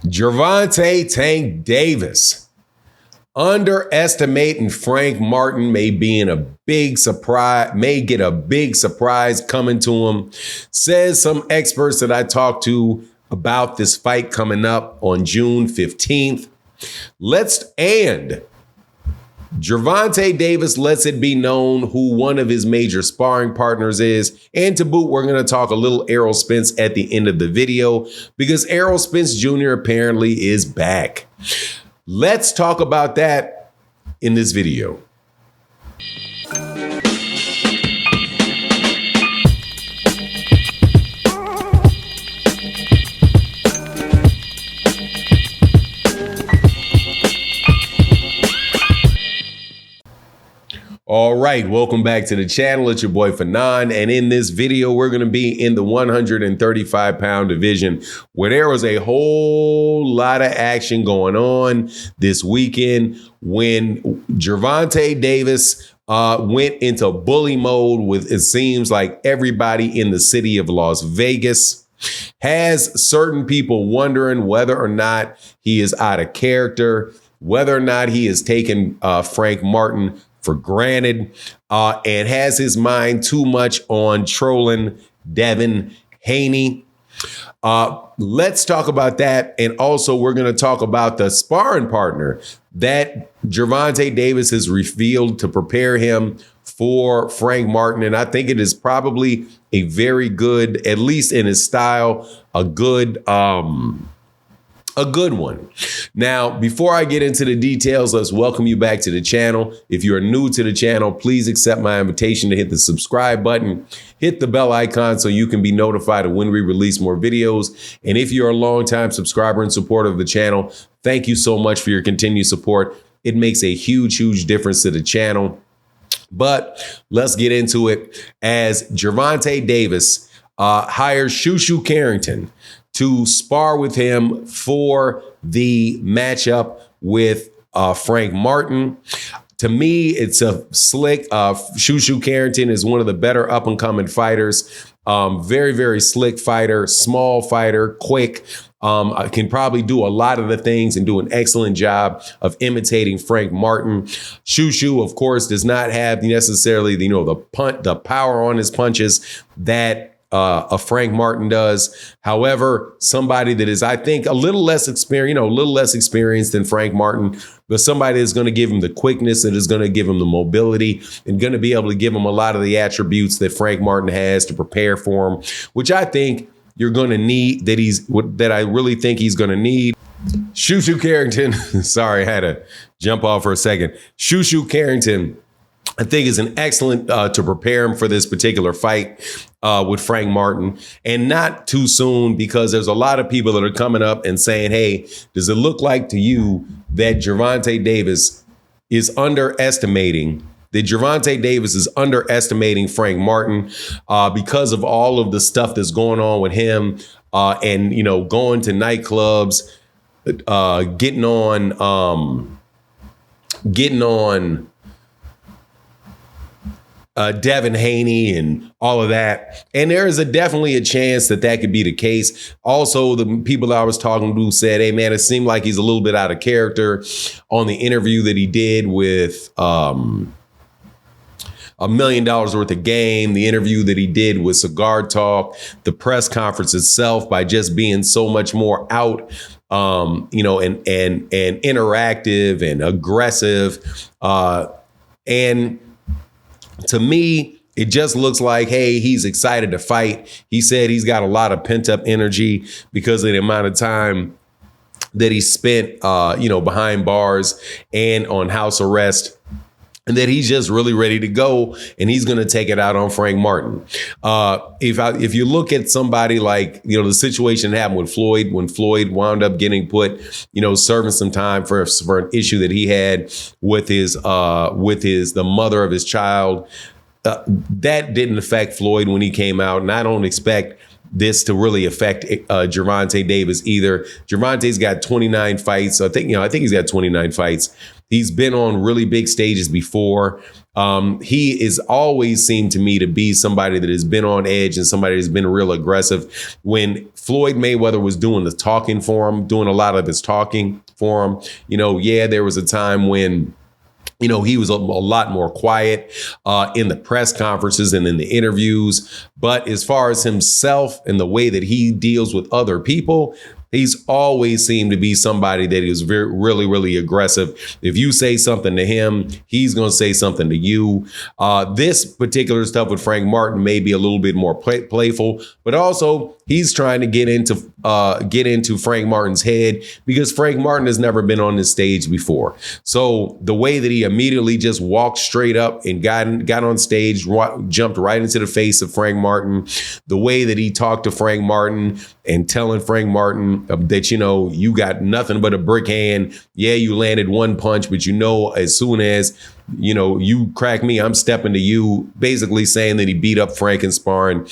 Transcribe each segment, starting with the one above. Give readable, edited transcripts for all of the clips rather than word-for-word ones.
Gervonta Tank Davis underestimating Frank Martin may be in a big surprise, may get a big surprise coming to him, says some experts that I talked to about this fight coming up on June 15th. Gervonta Davis lets it be known who one of his major sparring partners is. And to boot, we're going to talk a little Errol Spence at the end of the video because Errol Spence Jr. apparently is back. Let's talk about that in this video. All right, welcome back to the channel. It's your boy Fanon, and in this video, we're going to be in the 135-pound division, where there was a whole lot of action going on this weekend when Gervonta Davis went into bully mode with, it seems like, everybody in the city of Las Vegas. Has certain people wondering whether or not he is out of character, whether or not he has taken Frank Martin for granted, and has his mind too much on trolling Devin Haney. Let's talk about that. And also we're going to talk about the sparring partner that Gervonta Davis has revealed to prepare him for Frank Martin. And I think it is probably a very good, at least in his style, a good one. Now, before I get into the details, let's welcome you back to the channel. If you're new to the channel, please accept my invitation to hit the subscribe button, hit the bell icon so you can be notified of when we release more videos. And if you're a longtime subscriber and supporter of the channel, thank you so much for your continued support. It makes a huge, huge difference to the channel. But let's get into it as Gervonta Davis hires Shushu Carrington to spar with him for the matchup with Frank Martin. To me, it's a slick. Shushu Carrington is one of the better up-and-coming fighters. Very, very slick fighter, small fighter, quick. Can probably do a lot of the things and do an excellent job of imitating Frank Martin. Shushu, of course, does not have necessarily the power on his punches that a Frank Martin does. However, somebody that is, I think, a little less experienced than Frank Martin, but somebody that's going to give him the quickness, that is going to give him the mobility, and going to be able to give him a lot of the attributes that Frank Martin has to prepare for him, which I think you're going to need, that I really think he's going to need. Shushu Carrington, sorry, I had to jump off for a second. Shushu Carrington, I think, is an excellent to prepare him for this particular fight with Frank Martin, and not too soon, because there's a lot of people that are coming up and saying, hey, does it look like to you that Gervonta Davis is underestimating Frank Martin because of all of the stuff that's going on with him and, going to nightclubs, getting on Devin Haney and all of that. And there is definitely a chance that could be the case. Also, the people that I was talking to said, hey, man, it seemed like he's a little bit out of character on the interview that he did with $1 million worth of game, the interview that he did with Cigar Talk, the press conference itself, by just being so much more out, and interactive and aggressive. And to me, it just looks like, hey, he's excited to fight. He said he's got a lot of pent up energy because of the amount of time that he spent, behind bars and on house arrest, and that he's just really ready to go, and he's going to take it out on Frank Martin. If you look at somebody like, the situation that happened with Floyd, when Floyd wound up getting put, serving some time for an issue that he had with the mother of his child, that didn't affect Floyd when he came out, and I don't expect this to really affect Gervonta Davis either. Gervonta's got 29 fights. I think he's got 29 fights. He's been on really big stages before. He is always seemed to me to be somebody that has been on edge and somebody that's been real aggressive. When Floyd Mayweather was doing the talking for him, doing a lot of his talking for him, there was a time when he was a lot more quiet in the press conferences and in the interviews. But as far as himself and the way that he deals with other people, he's always seemed to be somebody that is really, really aggressive. If you say something to him, he's going to say something to you. This particular stuff with Frank Martin may be a little bit more playful, but also he's trying to get into Frank Martin's head because Frank Martin has never been on this stage before. So the way that he immediately just walked straight up and got on stage, jumped right into the face of Frank Martin, the way that he talked to Frank Martin and telling Frank Martin that, you got nothing but a brick hand. Yeah, you landed one punch, but as soon as, you crack me, I'm stepping to you, basically saying that he beat up Frank in sparring.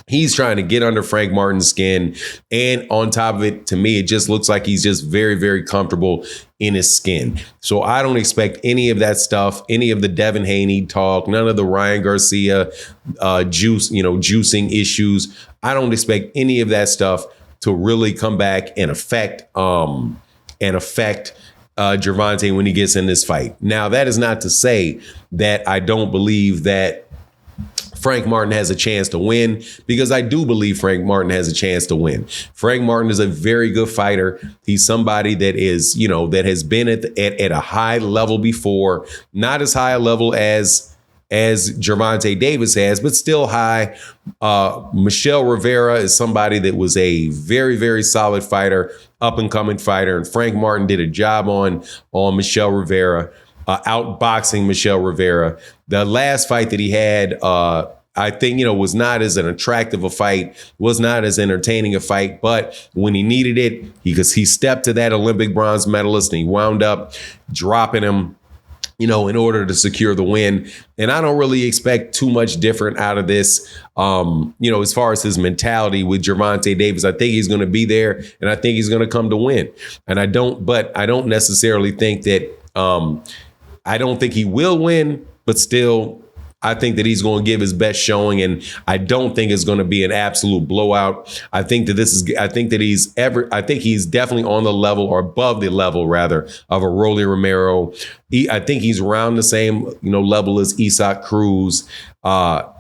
He's trying to get under Frank Martin's skin. And on top of it, to me, it just looks like he's just very, very comfortable in his skin. So I don't expect any of that stuff, any of the Devin Haney talk, none of the Ryan Garcia juicing issues. I don't expect any of that stuff to really come back and affect Gervonta when he gets in this fight. Now, that is not to say that I don't believe that Frank Martin has a chance to win, because I do believe Frank Martin has a chance to win. Frank Martin is a very good fighter. He's somebody that is, that has been at a high level before, not as high a level as Gervonta Davis has, but still high. Michelle Rivera is somebody that was a very, very solid fighter, up and coming fighter. And Frank Martin did a job on Michelle Rivera, outboxing Michelle Rivera. The last fight that he had, I think, was not as an attractive a fight, was not as entertaining a fight. But when he needed it, because he stepped to that Olympic bronze medalist and he wound up dropping him, in order to secure the win. And I don't really expect too much different out of this, as far as his mentality with Gervonta Davis. I think he's going to be there and I think he's going to come to win. And I don't necessarily think that, I don't think he will win, but still, I think that he's going to give his best showing, and I don't think it's going to be an absolute blowout. I think that he's definitely on the level, or above the level rather, of a Rolly Romero. I think he's around the same, level as Isaac Cruz, the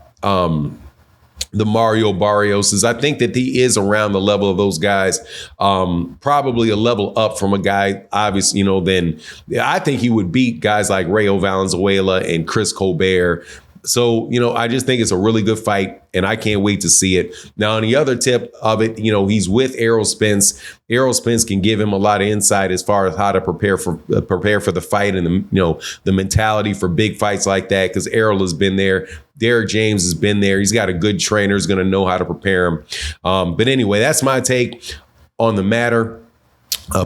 Mario Barrioses. I think that he is around the level of those guys, probably a level up from a guy, obviously, then I think he would beat guys like Rayo Valenzuela and Chris Colbert. So, I just think it's a really good fight, and I can't wait to see it. Now, on the other tip of it, he's with Errol Spence. Errol Spence can give him a lot of insight as far as how to prepare for the fight and the mentality for big fights like that, because Errol has been there. Derek James has been there. He's got a good trainer who's going to know how to prepare him. But anyway, that's my take on the matter.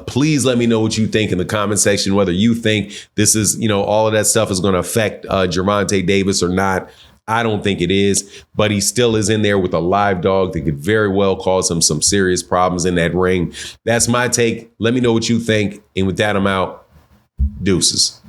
Please let me know what you think in the comment section, whether you think this is, all of that stuff is going to affect Gervonta Davis or not. I don't think it is, but he still is in there with a live dog that could very well cause him some serious problems in that ring. That's my take. Let me know what you think. And with that, I'm out. Deuces.